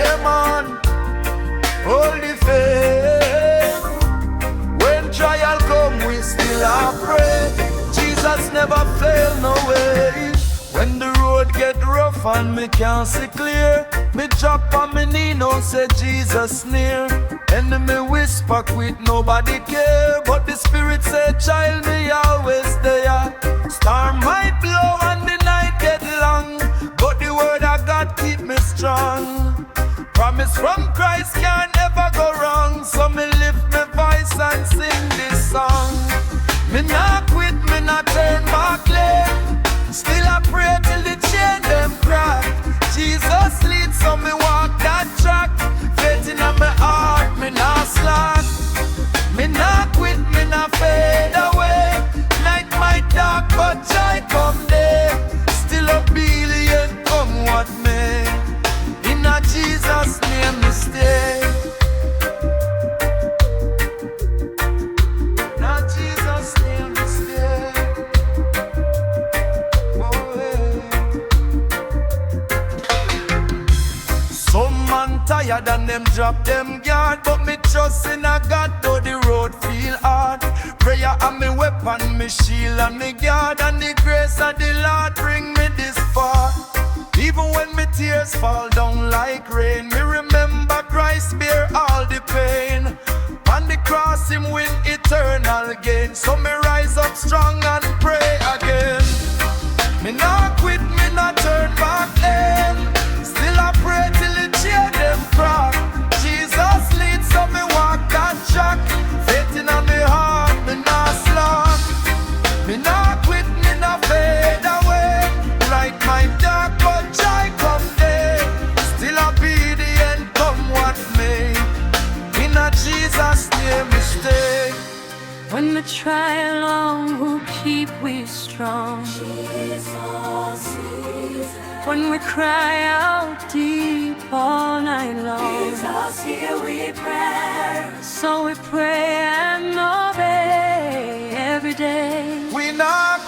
Yeah man, hold the faith. When trial come, we still are pray. Jesus never fail no way. When the road get rough and me can't see clear, me drop on me knee, now say Jesus near. Enemy whisper quit, nobody care, but the Spirit say child, me always there. Storm might blow and the night get long, but the word of God keep me strong. Promise from Christ can't ever go wrong, so me lift my voice and sing this song. Me not quit, me not turn back lane. Still I pray till the chain them crack. Jesus leads, so me walk that track. Faith in my heart, me not slack. Me not quit, me not fade away. Night might dark, but joy come day. Still obedient, come what may. In a Jesus name me stay. Not Jesus name me stay. Some man tired and them drop them guard, but me trust in a God though the road feel hard. Prayer and me weapon, me shield and me guard, and the grace of the Lord bring me this far. Even when me tears fall down like rain, me remember Christ bear all the pain. On the cross him win eternal gain, so me rise up strong and pray again. Me not quit, me not turn back in. Still I pray till the chain them crack. Jesus leads, so me walk that track. Faith in me heart, me not slack. Me not quit, me not fade away. Like my dark, but joy come day. Still obedient, come what may. In a Jesus name me stay. When the trial long will keep we strong. When we cry out deep all night long, Jesus, hear we pray. so we pray and obey every day. We not